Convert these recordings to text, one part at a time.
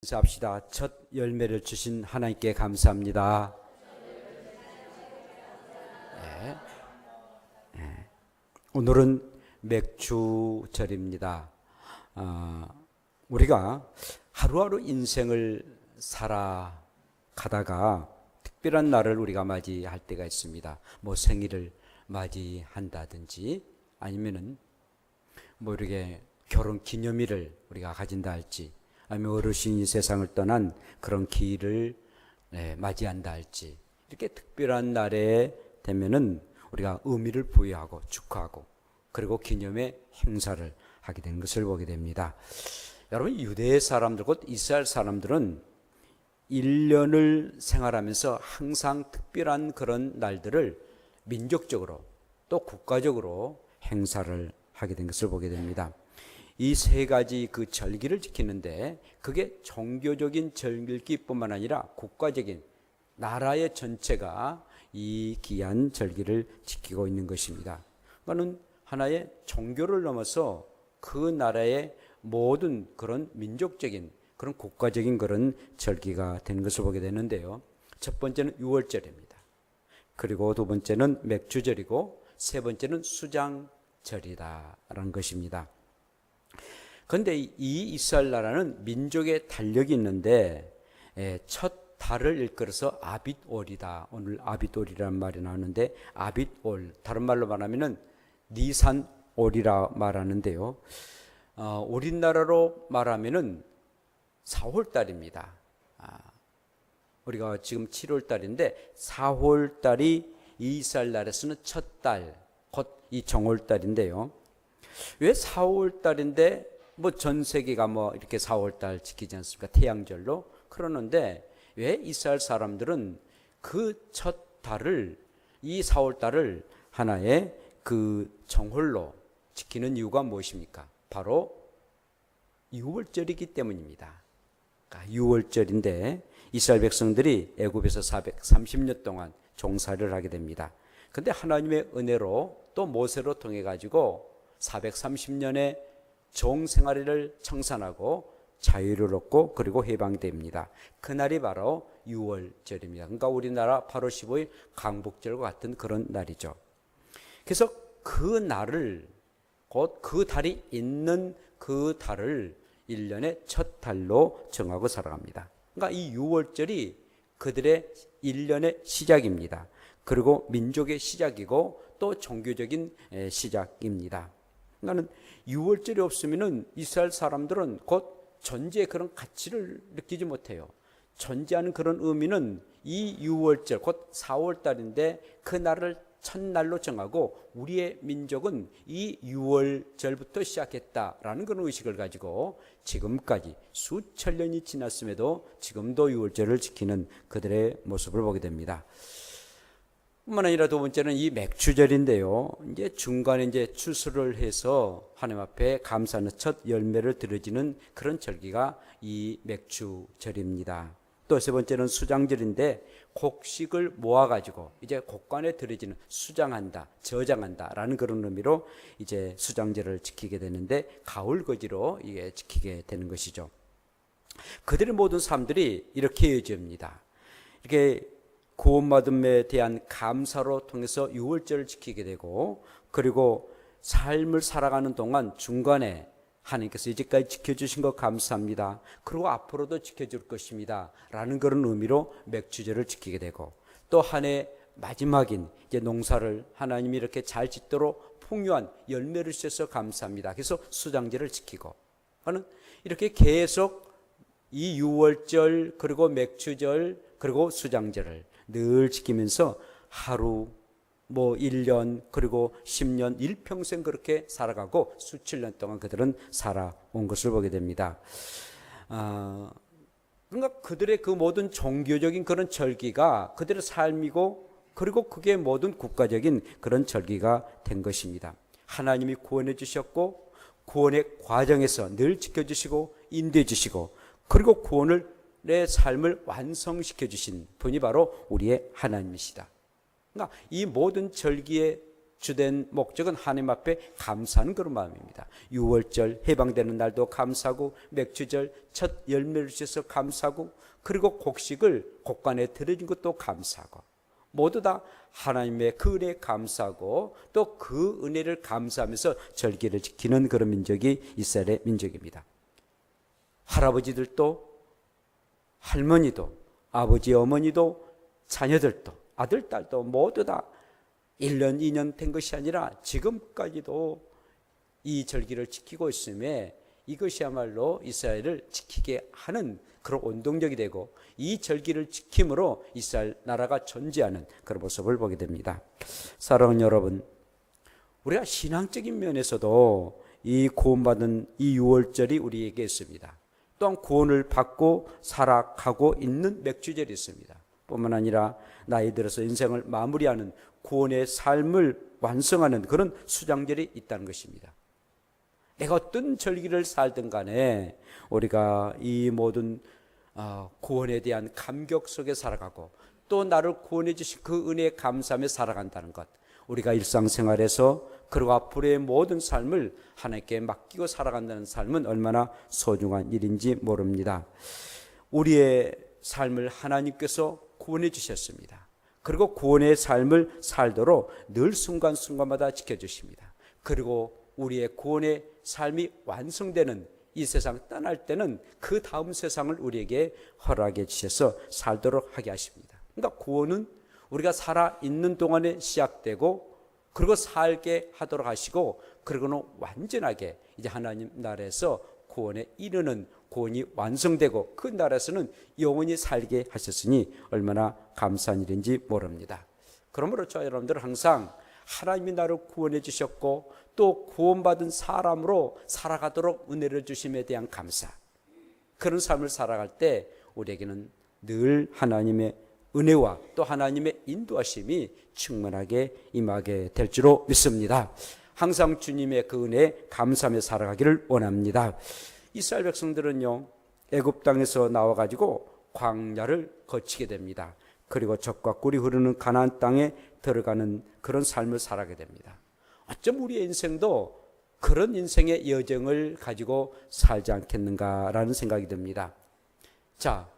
인사합시다. 첫 열매를 주신 하나님께 감사합니다. 네. 네. 오늘은 맥주절입니다. 우리가 하루하루 인생을 살아가다가 특별한 날을 우리가 맞이할 때가 있습니다. 뭐 생일을 맞이한다든지 아니면은 뭐 이렇게 결혼 기념일을 우리가 가진다 할지 아니면 어르신이 세상을 떠난 그런 기일을 맞이한다 할지 이렇게 특별한 날에 되면은 우리가 의미를 부여하고 축하하고 그리고 기념의 행사를 하게 되는 것을 보게 됩니다. 여러분, 유대 사람들 곧 이스라엘 사람들은 1년을 생활하면서 항상 특별한 그런 날들을 민족적으로 또 국가적으로 행사를 하게 된 것을 보게 됩니다. 이 세 가지 그 절기를 지키는데 그게 종교적인 절기뿐만 아니라 국가적인 나라의 전체가 이 귀한 절기를 지키고 있는 것입니다. 그거는 하나의 종교를 넘어서 그 나라의 모든 그런 민족적인 그런 국가적인 그런 절기가 되는 것을 보게 되는데요. 첫 번째는 유월절입니다. 그리고 두 번째는 맥주절이고 세 번째는 수장절이다라는 것입니다. 그런데 이 이스라엘 나라는 민족의 달력이 있는데 첫 달을 일컬어서 아빗올이다. 오늘 아빗올이라는 말이 나오는데 아빗올, 다른 말로 말하면은 니산올이라 말하는데요. 우리나라로 말하면은 4월달입니다. 우리가 지금 7월달인데 4월달이 이스라엘 나라에서는 첫 달, 곧 이 정월달인데요. 왜 4월달인데 뭐 전 세계가 뭐 이렇게 4월달 지키지 않습니까? 태양절로. 그러는데 왜 이스라엘 사람들은 그 첫 달을 이 4월달을 하나의 그 정월로 지키는 이유가 무엇입니까? 바로 유월절이기 때문입니다. 그러니까 유월절인데 이스라엘 백성들이 애굽에서 430년 동안 종살이를 하게 됩니다. 그런데 하나님의 은혜로 또 모세로 통해 가지고 430년의 종생활을 청산하고 자유를 얻고 그리고 해방됩니다. 그날이 바로 유월절입니다. 그러니까 우리나라 8월 15일 강복절과 같은 그런 날이죠. 그래서 그 날을 곧 그 달이 있는 그 달을 1년의 첫 달로 정하고 살아갑니다. 그러니까 이 유월절이 그들의 1년의 시작입니다. 그리고 민족의 시작이고 또 종교적인 시작입니다. 그러니까 유월절이 없으면은 이스라엘 사람들은 곧 존재의 그런 가치를 느끼지 못해요. 존재하는 그런 의미는 이 유월절, 곧 4월달인데 그 날을 첫날로 정하고 우리의 민족은 이 유월절부터 시작했다라는 그런 의식을 가지고 지금까지 수천 년이 지났음에도 지금도 유월절을 지키는 그들의 모습을 보게 됩니다. 뿐만 아니라 두 번째는 이 맥주절인데요. 이제 중간에 이제 추수를 해서 하나님 앞에 감사하는 첫 열매를 드려지는 그런 절기가 이 맥주절입니다. 또 세 번째는 수장절인데 곡식을 모아가지고 이제 곡간에 들여지는 수장한다, 저장한다라는 그런 의미로 이제 수장절을 지키게 되는데 가을거지로 이게 지키게 되는 것이죠. 그들의 모든 삶들이 이렇게 이어집니다. 이렇게 구원받음에 대한 감사로 통해서 유월절을 지키게 되고 그리고 삶을 살아가는 동안 중간에 하나님께서 이제까지 지켜주신 것 감사합니다. 그리고 앞으로도 지켜줄 것입니다. 라는 그런 의미로 맥주절을 지키게 되고 또 한 해 마지막인 이제 농사를 하나님이 이렇게 잘 짓도록 풍요한 열매를 주셔서 감사합니다. 그래서 수장절을 지키고 하는 이렇게 계속 이 유월절 그리고 맥주절 그리고 수장절을 늘 지키면서 하루 뭐 1년 그리고 10년 일평생 그렇게 살아가고 수천 년 동안 그들은 살아온 것을 보게 됩니다. 그러니까 그들의 그 모든 종교적인 그런 절기가 그들의 삶이고 그리고 그게 모든 국가적인 그런 절기가 된 것입니다. 하나님이 구원해 주셨고 구원의 과정에서 늘 지켜주시고 인도해 주시고 그리고 구원을 내 삶을 완성시켜 주신 분이 바로 우리의 하나님이시다. 그러니까 이 모든 절기의 주된 목적은 하나님 앞에 감사하는 그런 마음입니다. 유월절 해방되는 날도 감사하고, 맥주절 첫 열매를 주셔서 감사하고, 그리고 곡식을 곡간에 들여준 것도 감사하고, 모두 다 하나님의 그 은혜에 감사하고 또 그 은혜를 감사하면서 절기를 지키는 그런 민족이 이스라엘의 민족입니다. 할아버지들도 할머니도 아버지 어머니도 자녀들도 아들 딸도 모두 다 1년 2년 된 것이 아니라 지금까지도 이 절기를 지키고 있음에 이것이야말로 이스라엘을 지키게 하는 그런 원동력이 되고, 이 절기를 지킴으로 이스라엘 나라가 존재하는 그런 모습을 보게 됩니다. 사랑하는 여러분, 우리가 신앙적인 면에서도 이 구원받은 이 유월절이 우리에게 있습니다. 또한 구원을 받고 살아가고 있는 맥주절이 있습니다. 뿐만 아니라 나이 들어서 인생을 마무리하는 구원의 삶을 완성하는 그런 수장절이 있다는 것입니다. 내가 어떤 절기를 살든 간에 우리가 이 모든 구원에 대한 감격 속에 살아가고, 또 나를 구원해 주신 그 은혜에 감사하며 살아간다는 것, 우리가 일상생활에서 그리고 앞으로의 모든 삶을 하나님께 맡기고 살아간다는 삶은 얼마나 소중한 일인지 모릅니다. 우리의 삶을 하나님께서 구원해 주셨습니다. 그리고 구원의 삶을 살도록 늘 순간순간마다 지켜주십니다. 그리고 우리의 구원의 삶이 완성되는 이 세상 떠날 때는 그 다음 세상을 우리에게 허락해 주셔서 살도록 하게 하십니다. 그러니까 구원은 우리가 살아있는 동안에 시작되고, 그리고 살게 하도록 하시고, 그리고는 완전하게 이제 하나님 나라에서 구원에 이르는 구원이 완성되고 그 나라에서는 영원히 살게 하셨으니 얼마나 감사한 일인지 모릅니다. 그러므로 저 여러분들 항상 하나님이 나를 구원해 주셨고 또 구원받은 사람으로 살아가도록 은혜를 주심에 대한 감사, 그런 삶을 살아갈 때 우리에게는 늘 하나님의 은혜와 또 하나님의 인도하심이 충만하게 임하게 될 줄로 믿습니다. 항상 주님의 그 은혜에 감사하며 살아가기를 원합니다. 이스라엘 백성들은요, 애굽 땅에서 나와가지고 광야를 거치게 됩니다. 그리고 젖과 꿀이 흐르는 가나안 땅에 들어가는 그런 삶을 살아가게 됩니다. 어쩜 우리의 인생도 그런 인생의 여정을 가지고 살지 않겠는가라는 생각이 듭니다. 자,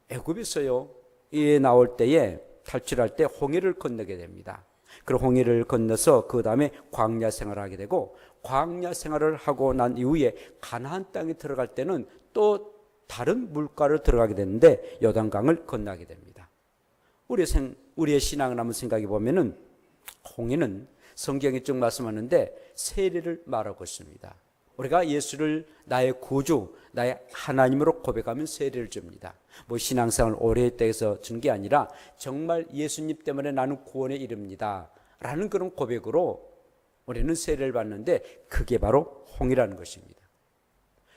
애굽에서요, 이 나올 때에 탈출할 때 홍해를 건너게 됩니다. 그리고 홍해를 건너서 그 다음에 광야 생활을 하게 되고, 광야 생활을 하고 난 이후에 가나안 땅에 들어갈 때는 또 다른 물가를 들어가게 되는데 요단강을 건너게 됩니다. 우리의 신앙을 한번 생각해 보면은 홍해는 성경이 쭉 말씀하는데 세례를 말하고 있습니다. 우리가 예수를 나의 구주, 나의 하나님으로 고백하면 세례를 줍니다. 뭐 신앙생활 오래 했다 해서 준 게 아니라 정말 예수님 때문에 나는 구원에 이릅니다 라는 그런 고백으로 우리는 세례를 받는데, 그게 바로 홍해라는 것입니다.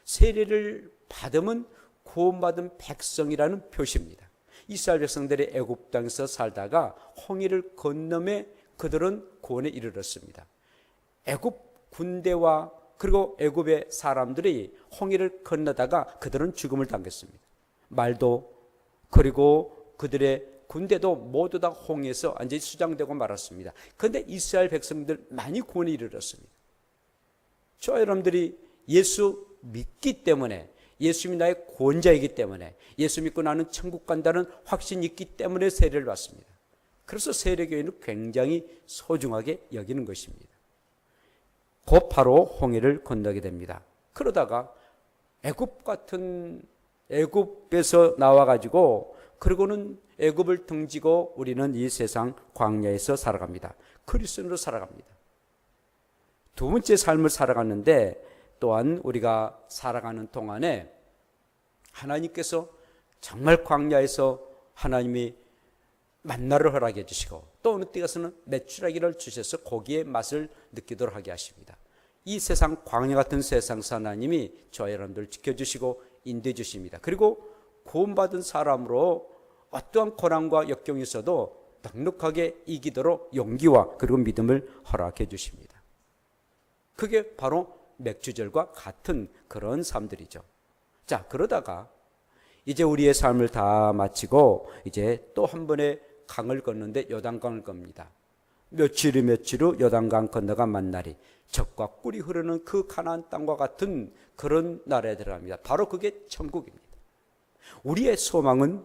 세례를 받으면 구원받은 백성이라는 표시입니다. 이스라엘 백성들이 애굽 땅에서 살다가 홍해를 건너매 그들은 구원에 이르렀습니다. 애굽 군대와 그리고 애굽의 사람들이 홍해를 건너다가 그들은 죽음을 당했습니다. 말도 그리고 그들의 군대도 모두 다 홍해에서 완전히 수장되고 말았습니다. 그런데 이스라엘 백성들 많이 구원에 이르렀습니다. 저 여러분들이 예수 믿기 때문에, 예수님이 나의 구원자이기 때문에, 예수 믿고 나는 천국 간다는 확신이 있기 때문에 세례를 받습니다. 그래서 세례교회는 굉장히 소중하게 여기는 것입니다. 곧 바로 홍해를 건너게 됩니다. 그러다가 애굽에서 나와가지고 그리고는 애굽을 등지고 우리는 이 세상 광야에서 살아갑니다. 그리스도인으로 살아갑니다. 두 번째 삶을 살아갔는데, 또한 우리가 살아가는 동안에 하나님께서 정말 광야에서 하나님이 만나를 허락해 주시고 또 어느 때 가서는 메추라기를 주셔서 고기의 맛을 느끼도록 하게 하십니다. 이 세상 광야 같은 세상에서 하나님이 저와 여러분들 지켜주시고 인도해 주십니다. 그리고 구원받은 사람으로 어떠한 고난과 역경이 있어도 넉넉하게 이기도록 용기와 그리고 믿음을 허락해 주십니다. 그게 바로 맥주절과 같은 그런 삶들이죠. 자, 그러다가 이제 우리의 삶을 다 마치고 이제 또 한 번의 강을 걷는데 요단강을 겁니다. 며칠 후 요단강 건너가 만나리. 젖과 꿀이 흐르는 그 가나안 땅과 같은 그런 나라에 들어갑니다. 바로 그게 천국입니다. 우리의 소망은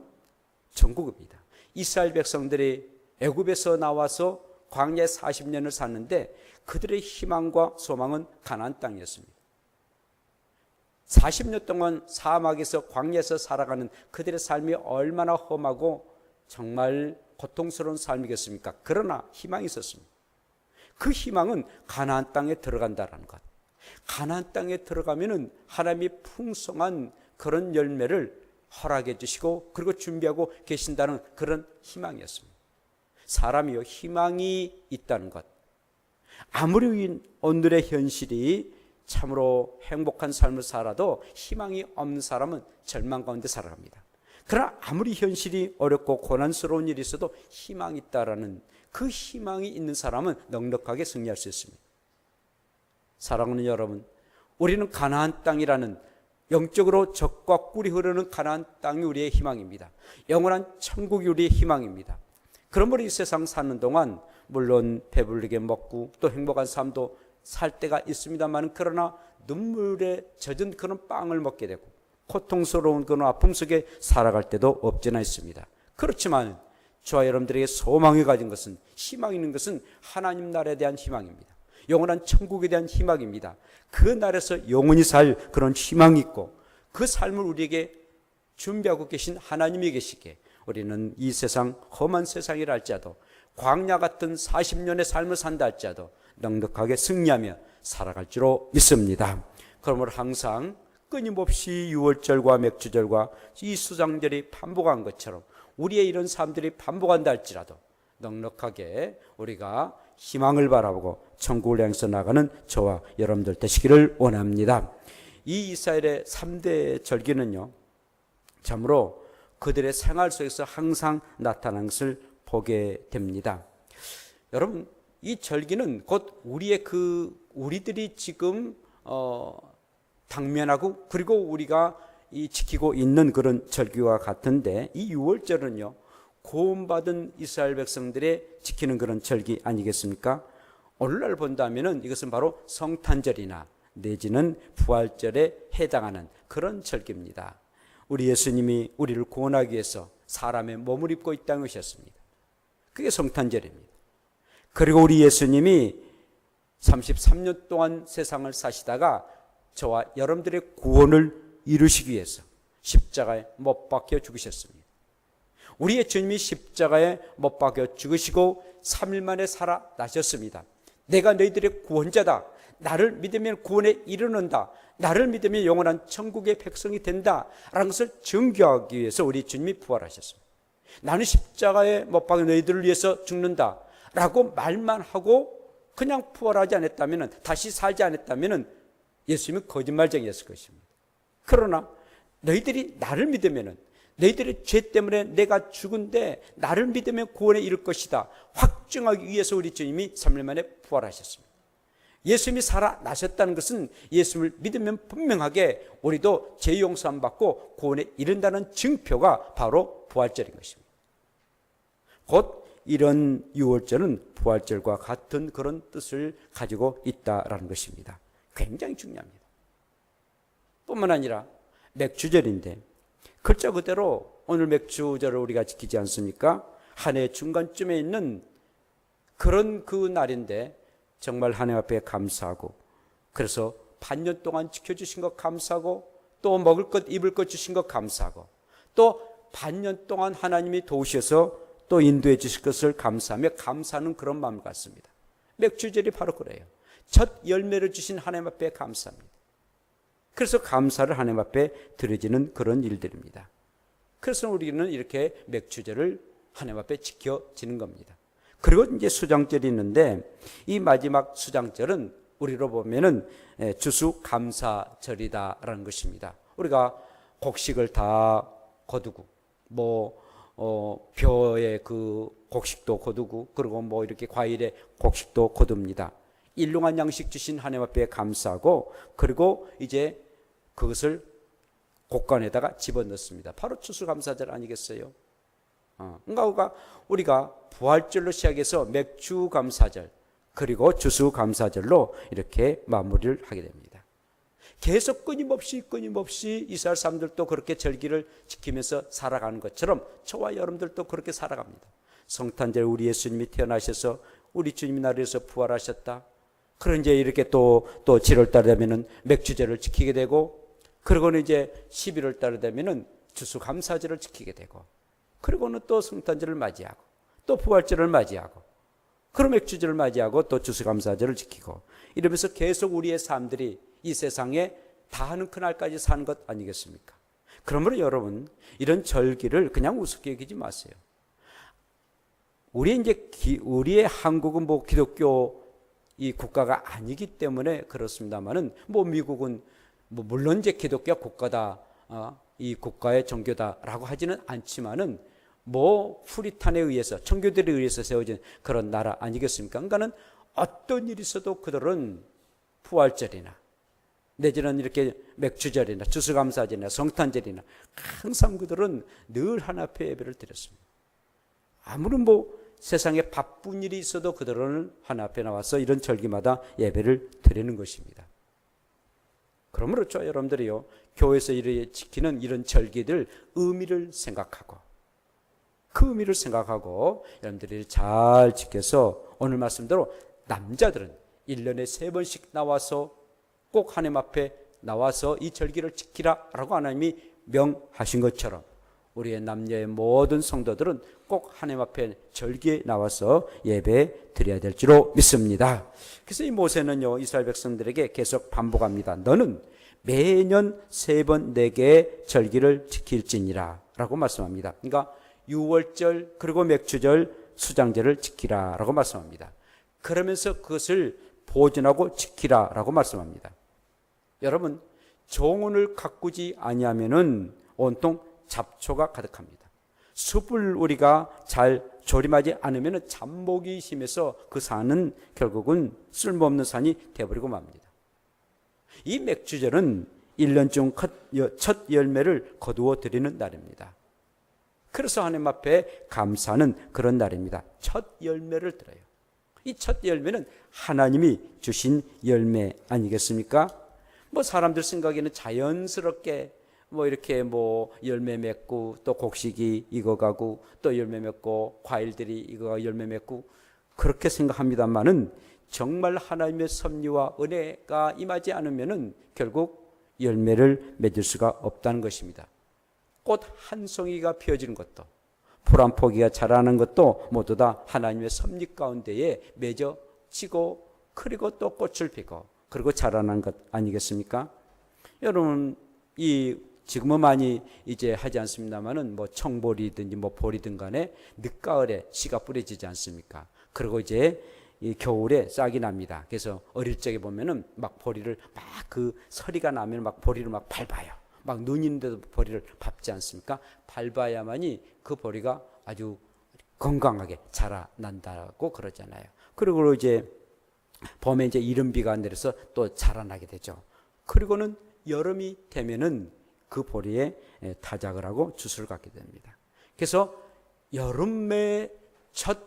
천국입니다. 이스라엘 백성들이 애굽에서 나와서 광야에 40년을 샀는데 그들의 희망과 소망은 가나안 땅이었습니다. 40년 동안 사막에서 광야에서 살아가는 그들의 삶이 얼마나 험하고 정말 고통스러운 삶이겠습니까? 그러나 희망이 있었습니다. 그 희망은 가나안 땅에 들어간다는 것. 가나안 땅에 들어가면은 하나님이 풍성한 그런 열매를 허락해 주시고 그리고 준비하고 계신다는 그런 희망이었습니다. 사람이요, 희망이 있다는 것. 아무리 오늘의 현실이 참으로 행복한 삶을 살아도 희망이 없는 사람은 절망 가운데 살아갑니다. 그러나 아무리 현실이 어렵고 고난스러운 일이 있어도 희망이 있다라는 그 희망이 있는 사람은 넉넉하게 승리할 수 있습니다. 사랑하는 여러분, 우리는 가나안 땅이라는 영적으로 젖과 꿀이 흐르는 가나안 땅이 우리의 희망입니다. 영원한 천국이 우리의 희망입니다. 그러므로 이 세상 사는 동안 물론 배불리게 먹고 또 행복한 삶도 살 때가 있습니다만, 그러나 눈물에 젖은 그런 빵을 먹게 되고 고통스러운 그런 아픔 속에 살아갈 때도 없지는 않습니다. 그렇지만 저와 여러분들에게 소망이 가진 것은, 희망이 있는 것은 하나님 나라에 대한 희망입니다. 영원한 천국에 대한 희망입니다. 그 나라에서 영원히 살 그런 희망이 있고 그 삶을 우리에게 준비하고 계신 하나님이 계시기에 우리는 이 세상, 험한 세상이라 할지라도 광야 같은 40년의 삶을 산다 할지라도 넉넉하게 승리하며 살아갈 줄로 믿습니다. 그러므로 항상 끊임없이 유월절과 맥주절과 이 수장절이 반복한 것처럼 우리의 이런 삶들이 반복한다 할지라도 넉넉하게 우리가 희망을 바라보고 천국을 향해서 나가는 저와 여러분들 되시기를 원합니다. 이 이스라엘의 3대 절기는요, 참으로 그들의 생활 속에서 항상 나타난 것을 보게 됩니다. 여러분, 이 절기는 곧 우리들이 지금 당면하고 그리고 우리가 지키고 있는 그런 절기와 같은데, 이 유월절은요, 구원받은 이스라엘 백성들의 지키는 그런 절기 아니겠습니까? 오늘날 본다면은 이것은 바로 성탄절이나 내지는 부활절에 해당하는 그런 절기입니다. 우리 예수님이 우리를 구원하기 위해서 사람의 몸을 입고 이 땅에 오셨습니다. 그게 성탄절입니다. 그리고 우리 예수님이 33년 동안 세상을 사시다가 저와 여러분들의 구원을 이루시기 위해서 십자가에 못 박혀 죽으셨습니다. 우리의 주님이 십자가에 못 박혀 죽으시고 3일 만에 살아나셨습니다. 내가 너희들의 구원자다. 나를 믿으면 구원에 이르는다. 나를 믿으면 영원한 천국의 백성이 된다. 라는 것을 증거하기 위해서 우리 주님이 부활하셨습니다. 나는 십자가에 못 박혀 너희들을 위해서 죽는다. 라고 말만 하고 그냥 부활하지 않았다면, 다시 살지 않았다면 예수님은 거짓말쟁이였을 것입니다. 그러나 너희들이 나를 믿으면, 너희들의 죄 때문에 내가 죽은데 나를 믿으면 구원에 이를 것이다 확증하기 위해서 우리 주님이 3일 만에 부활하셨습니다. 예수님이 살아나셨다는 것은 예수님을 믿으면 분명하게 우리도 죄 용서함 받고 구원에 이른다는 증표가 바로 부활절인 것입니다. 곧 이런 유월절은 부활절과 같은 그런 뜻을 가지고 있다라는 것입니다. 굉장히 중요합니다. 뿐만 아니라 맥주절인데, 글자 그대로 오늘 맥주절을 우리가 지키지 않습니까? 한 해 중간쯤에 있는 그런 그 날인데 정말 하나님 앞에 감사하고, 그래서 반년 동안 지켜주신 것 감사하고, 또 먹을 것 입을 것 주신 것 감사하고, 또 반년 동안 하나님이 도우셔서 또 인도해 주실 것을 감사하며 감사하는 그런 마음 같습니다. 맥주절이 바로 그래요. 첫 열매를 주신 하나님 앞에 감사합니다. 그래서 감사를 하나님 앞에 드려지는 그런 일들입니다. 그래서 우리는 이렇게 맥주절을 하나님 앞에 지켜지는 겁니다. 그리고 이제 수장절이 있는데, 이 마지막 수장절은 우리로 보면은 주수감사절이다라는 것입니다. 우리가 곡식을 다 거두고, 벼의 그 곡식도 거두고, 그리고 이렇게 과일의 곡식도 거둡니다. 일용한 양식 주신 하나님 앞에 감사하고, 그리고 이제 그것을 곡간에다가 집어넣습니다. 바로 추수감사절 아니겠어요? 그러니까 우리가 부활절로 시작해서 맥주감사절 그리고 주수감사절로 이렇게 마무리를 하게 됩니다. 계속 끊임없이 이스라엘 사람들도 그렇게 절기를 지키면서 살아가는 것처럼 저와 여러분들도 그렇게 살아갑니다. 성탄절 우리 예수님이 태어나셔서 우리 주님이 나라에서 부활하셨다. 그런 이제 이렇게 또 7월 달에 되면은 맥주절을 지키게 되고, 그리고는 이제 11월 달에 되면은 주수감사절을 지키게 되고, 그리고는 또 성탄절을 맞이하고, 또 부활절을 맞이하고, 그럼 맥주절을 맞이하고 또 주수감사절을 지키고, 이러면서 계속 우리의 삶들이 이 세상에 다하는 그날까지 사는 것 아니겠습니까? 그러므로 여러분, 이런 절기를 그냥 우습게 여기지 마세요. 우리의 한국은 뭐 기독교 이 국가가 아니기 때문에 그렇습니다만은, 뭐 미국은 뭐 물론 이제 기독교 국가다, 이 국가의 종교다라고 하지는 않지만은 뭐 프리탄에 의해서, 청교들에 의해서 세워진 그런 나라 아니겠습니까? 그러니까는 어떤 일이 있어도 그들은 부활절이나 내지는 이렇게 맥주절이나 주수감사절이나 성탄절이나 항상 그들은 늘 하나 앞에 예배를 드렸습니다. 아무런 뭐 세상에 바쁜 일이 있어도 그들은 하나 앞에 나와서 이런 절기마다 예배를 드리는 것입니다. 그러므로 저 여러분들이요, 교회에서 이렇게 지키는 이런 절기들 의미를 생각하고, 그 의미를 생각하고 여러분들이 잘 지켜서 오늘 말씀대로 남자들은 1년에 3번씩 나와서 꼭 하나님 앞에 나와서 이 절기를 지키라라고 하나님이 명하신 것처럼 우리의 남녀의 모든 성도들은 꼭 하나님 앞에 절기에 나와서 예배 드려야 될 줄로 믿습니다. 그래서 이 모세는요, 이스라엘 백성들에게 계속 반복합니다. 너는 매년 3번 4개의 절기를 지킬지니라 라고 말씀합니다. 그러니까 유월절 그리고 맥주절 수장절을 지키라 라고 말씀합니다. 그러면서 그것을 보존하고 지키라 라고 말씀합니다. 여러분, 정원을 가꾸지 아니하면은 온통 잡초가 가득합니다. 숲을 우리가 잘 조림하지 않으면 잡목이 심해서 그 산은 결국은 쓸모없는 산이 되어버리고 맙니다. 이 맥주절은 1년 중 첫 열매를 거두어 드리는 날입니다. 그래서 하나님 앞에 감사하는 그런 날입니다. 첫 열매를 들어요. 이 첫 열매는 하나님이 주신 열매 아니겠습니까? 뭐 사람들 생각에는 자연스럽게 뭐 이렇게 뭐 열매 맺고 또 곡식이 익어가고 또 열매 맺고 과일들이 익어가 열매 맺고 그렇게 생각합니다만은 정말 하나님의 섭리와 은혜가 임하지 않으면은 결국 열매를 맺을 수가 없다는 것입니다. 꽃 한 송이가 피어지는 것도, 풀 한 포기가 자라는 것도 모두 다 하나님의 섭리 가운데에 맺어지고, 그리고 또 꽃을 피고 그리고 자라난 것 아니겠습니까? 여러분, 지금은 많이 이제 하지 않습니다만은 뭐 청보리든지 뭐 보리든 간에 늦가을에 씨가 뿌려지지 않습니까? 그리고 이제 이 겨울에 싹이 납니다. 그래서 어릴 적에 보면은 막 보리를 막 그 서리가 나면 막 보리를 막 밟아요. 막 눈 있는데도 보리를 밟지 않습니까? 밟아야만이 그 보리가 아주 건강하게 자라난다고 그러잖아요. 그리고 이제 봄에 이제 이른 비가 내려서 또 자라나게 되죠. 그리고는 여름이 되면은 그 보리에 타작을 하고 주스를 갖게 됩니다. 그래서 첫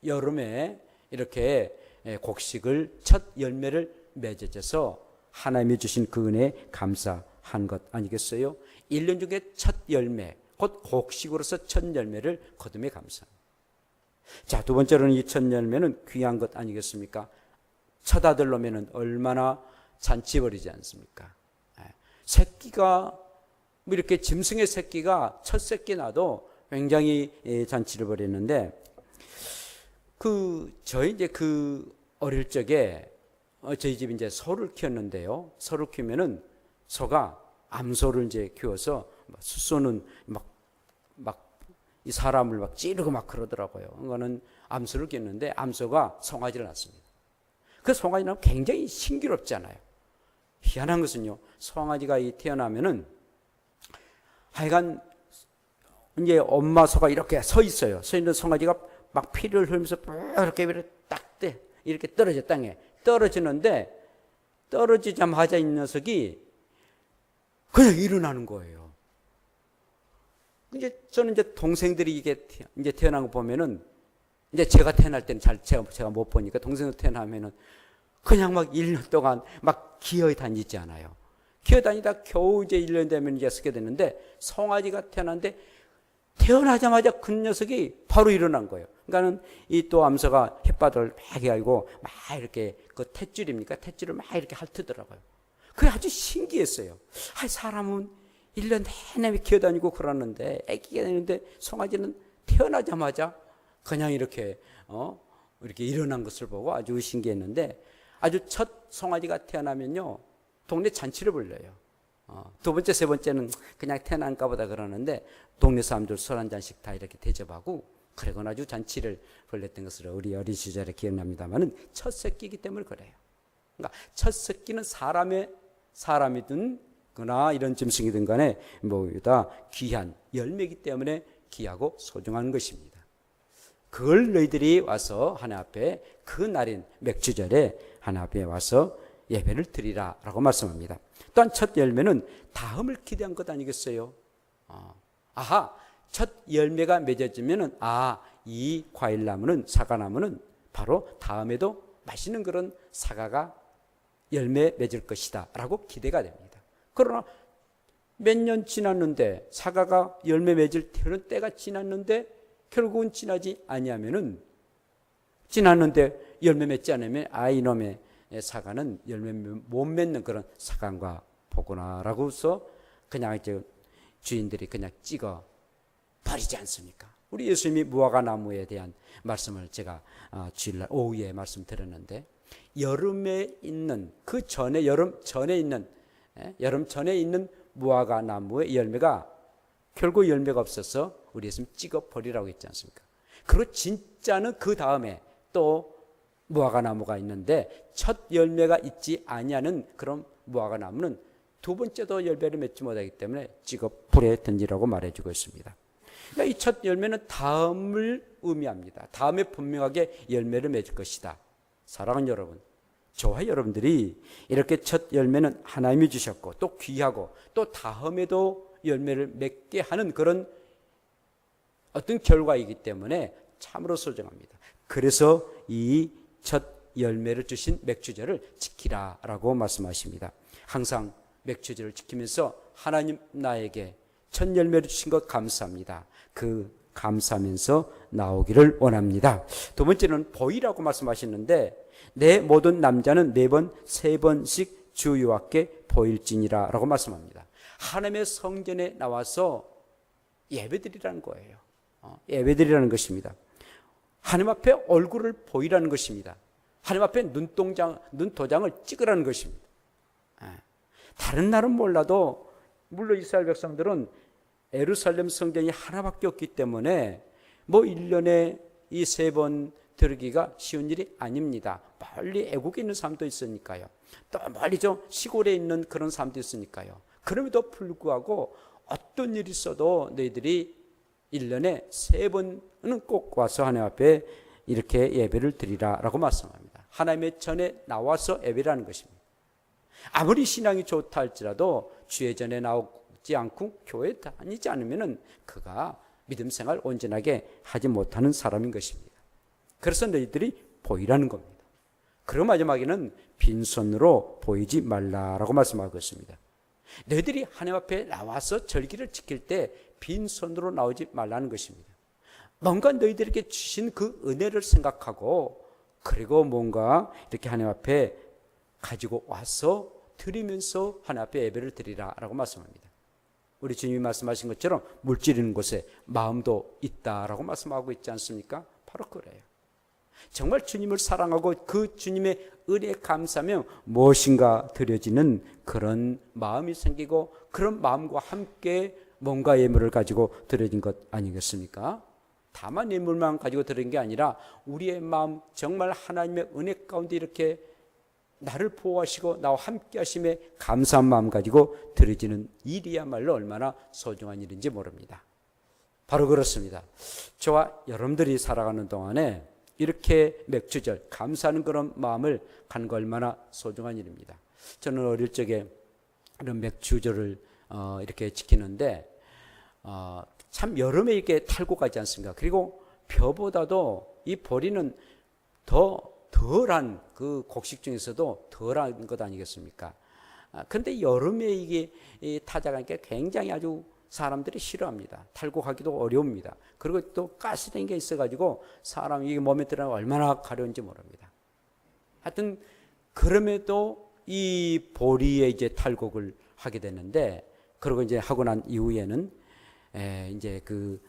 여름에 이렇게 곡식을 첫 열매를 맺어져서 하나님이 주신 그 은혜에 감사한 것 아니겠어요? 1년 중에 첫 열매, 곧 곡식으로서 첫 열매를 거둠에 감사합니다. 자, 두 번째로는 이 첫 열매는 귀한 것 아니겠습니까? 첫 아들 놈에는 얼마나 잔치 벌이지 않습니까? 새끼가 뭐 이렇게 짐승의 새끼가 첫 새끼 나도 굉장히 잔치를 벌였는데, 저희 이제 어릴 적에 저희 집이 이제 소를 키웠는데요. 소를 키우면은 소가 암소를 이제 키워서 숫소는 막 이 사람을 막 찌르고 막 그러더라고요. 그거는 암소를 키웠는데 암소가 송아지를 낳습니다. 그 송아지 낳으면 굉장히 신기롭잖아요. 희한한 것은요, 송아지가 태어나면은 하여간 이제 엄마 소가 이렇게 서 있어요. 서 있는 송아지가 막 피를 흘리면서 이렇게 딱 이렇게 떨어져, 땅에 떨어지는데, 떨어지자마자 이 녀석이 그냥 일어나는 거예요. 이제 저는 이제 동생들이 이게 이제 태어난 거 보면은 이제 제가 태어날 때는 제가 못 보니까 동생들 태어나면은 그냥 막 1년 동안 막 기어 다니지 않아요. 기어 다니다 겨우 이제 1년 되면 이제 쓰게 되는데 송아지가 태어났는데 태어나자마자 그 녀석이 바로 일어난 거예요. 그러니까는 이 또 암소가 햇바닥을 막 해가지고 막 이렇게 그 탯줄입니까? 탯줄을 막 이렇게 핥더라고요. 그게 아주 신기했어요. 사람은 1년 내내 기어 다니고 그러는데 애기가 되는데 송아지는 태어나자마자 그냥 이렇게 이렇게 일어난 것을 보고 아주 신기했는데 아주 첫 송아지가 태어나면요 동네 잔치를 불러요. 두 번째, 세 번째는 그냥 태어난가 보다 그러는데 동네 사람들 술 한 잔씩 다 이렇게 대접하고 그러곤 아주 잔치를 벌렸던 것으로 우리 어린 시절에 기억납니다만은 첫 새끼이기 때문에 그래요. 그러니까 첫 새끼는 사람이든 거나 이런 짐승이든 간에 뭐다 귀한 열매이기 때문에 귀하고 소중한 것입니다. 그걸 너희들이 와서 하나님 앞에 그 날인 맥주절에 하나님 앞에 와서 예배를 드리라 라고 말씀합니다. 또한 첫 열매는 다음을 기대한 것 아니겠어요? 첫 열매가 맺어지면은 이 과일나무는 사과나무는 바로 다음에도 맛있는 그런 사과가 열매 맺을 것이다 라고 기대가 됩니다. 그러나 몇 년 지났는데 사과가 열매 맺을 때가 지났는데 결국은 지나지 아니하면은 지났는데 열매 맺지 않으면 이놈의 사과는 열매 못 맺는 그런 사과인가 보구나라고 해서 그냥 이제 주인들이 그냥 찍어 버리지 않습니까? 우리 예수님이 무화과 나무에 대한 말씀을 제가 주일날 오후에 말씀드렸는데 여름에 있는 그 전에 여름 전에 있는 무화과 나무의 열매가 결국 열매가 없어서 우리 예수님 찍어 버리라고 했지 않습니까? 그리고 진짜는 그 다음에 또 무화과 나무가 있는데 첫 열매가 있지 아니하는 그런 무화과 나무는 두 번째도 열매를 맺지 못하기 때문에 찍어 불에 던지라고 말해주고 있습니다. 그러니까 이 첫 열매는 다음을 의미합니다. 다음에 분명하게 열매를 맺을 것이다. 사랑하는 여러분, 저와 여러분들이 이렇게 첫 열매는 하나님이 주셨고 또 귀하고 또 다음에도 열매를 맺게 하는 그런 어떤 결과이기 때문에 참으로 소중합니다. 그래서 이 첫 열매를 주신 맥주절을 지키라라고 말씀하십니다. 항상 맥주절을 지키면서 하나님 나에게 첫 열매를 주신 것 감사합니다. 그 감사하면서 나오기를 원합니다. 두 번째는 보이라고 말씀하시는데 내 모든 남자는 매번 3번씩 주 여호와께 보일지니라 라고 말씀합니다. 하나님의 성전에 나와서 예배드리라는 거예요. 예배드리라는 것입니다. 하나님 앞에 얼굴을 보이라는 것입니다. 하나님 앞에 눈도장을 찍으라는 것입니다. 다른 날은 몰라도 물론 이스라엘 백성들은 예루살렘 성전이 하나밖에 없기 때문에 1년에 이 3번 들기가 쉬운 일이 아닙니다. 멀리 애국에 있는 사람도 있으니까요. 또 멀리 좀 시골에 있는 그런 사람도 있으니까요. 그럼에도 불구하고 어떤 일이 있어도 너희들이 1년에 3번은 꼭 와서 하나님 앞에 이렇게 예배를 드리라라고 말씀합니다. 하나님의 전에 나와서 예배라는 것입니다. 아무리 신앙이 좋다 할지라도 주의 전에 나오지 않고 교회에 다니지 않으면 그가 믿음 생활 온전하게 하지 못하는 사람인 것입니다. 그래서 너희들이 보이라는 겁니다. 그리고 마지막에는 빈손으로 보이지 말라라고 말씀하고 있습니다. 너희들이 하나님 앞에 나와서 절기를 지킬 때 빈손으로 나오지 말라는 것입니다. 뭔가 너희들에게 주신 그 은혜를 생각하고 그리고 뭔가 이렇게 하나님 앞에 가지고 와서 드리면서 하나님 앞에 예배를 드리라라고 말씀합니다. 우리 주님이 말씀하신 것처럼 물질 있는 곳에 마음도 있다라고 말씀하고 있지 않습니까? 바로 그래요. 정말 주님을 사랑하고 그 주님의 은혜에 감사하며 무엇인가 드려지는 그런 마음이 생기고 그런 마음과 함께 뭔가 예물을 가지고 드려진 것 아니겠습니까? 다만 예물만 가지고 드린 게 아니라 우리의 마음 정말 하나님의 은혜 가운데 이렇게 나를 보호하시고 나와 함께 하심에 감사한 마음 가지고 드려지는 일이야말로 얼마나 소중한 일인지 모릅니다. 바로 그렇습니다. 저와 여러분들이 살아가는 동안에 이렇게 맥주절 감사하는 그런 마음을 갖는 거 얼마나 소중한 일입니다. 저는 어릴 적에 이런 맥주절을 이렇게 지키는데 참 여름에 이렇게 탈고 가지 않습니까? 그리고 벼보다도 이 보리는 더 덜한 그 곡식 중에서도 덜한 것 아니겠습니까? 그런데 여름에 이게 타작하니까 굉장히 아주 사람들이 싫어합니다. 탈고 가기도 어려웁니다. 그리고 또 가스된 게 있어가지고 사람이 이게 몸에 들어가 얼마나 가려운지 모릅니다. 하여튼 그럼에도 이 보리에 이제 탈곡을 하게 되는데, 그러고 이제 하고 난 이후에는 이제 그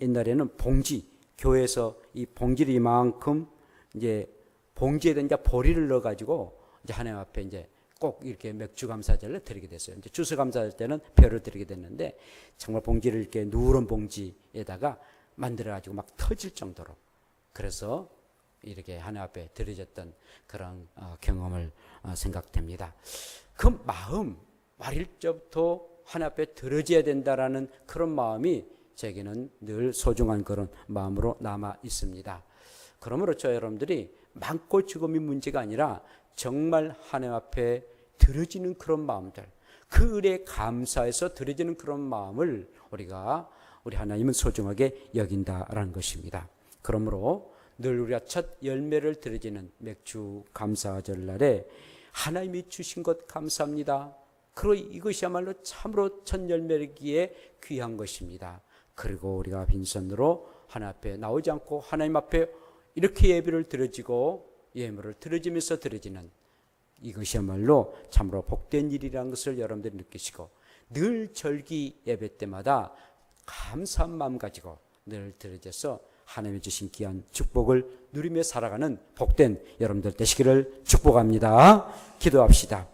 옛날에는 봉지, 교회에서 이 봉지를 이만큼 이제 봉지에다 이제 보리를 넣어가지고 이제 하나님 앞에 이제 꼭 이렇게 맥주 감사절을 드리게 됐어요. 이제 주스 감사할 때는 벼를 드리게 됐는데, 정말 봉지를 이렇게 누런 봉지에다가 만들어가지고 막 터질 정도로, 그래서 이렇게 하나님 앞에 드려졌던 그런 경험을 생각됩니다. 그 마음, 어릴 적부터 하나님 앞에 드려져야 된다라는 그런 마음이 제게는 늘 소중한 그런 마음으로 남아 있습니다. 그러므로 저 여러분들이 많고 적음이 문제가 아니라 정말 하나님 앞에 드려지는 그런 마음들, 그 은혜에 감사해서 드려지는 그런 마음을 우리 하나님은 소중하게 여긴다라는 것입니다. 그러므로 늘 우리가 첫 열매를 드려지는 맥주 감사절 날에 하나님이 주신 것 감사합니다. 그리고 이것이야말로 참으로 첫 열매이기에 귀한 것입니다. 그리고 우리가 빈손으로 하나님 앞에 나오지 않고 하나님 앞에 이렇게 예배를 드려지고 예물을 드려지면서 드려지는 이것이야말로 참으로 복된 일이라는 것을 여러분들이 느끼시고, 늘 절기 예배 때마다 감사한 마음 가지고 늘 드려져서 하나님이 주신 귀한 축복을 누리며 살아가는 복된 여러분들 되시기를 축복합니다. 기도합시다.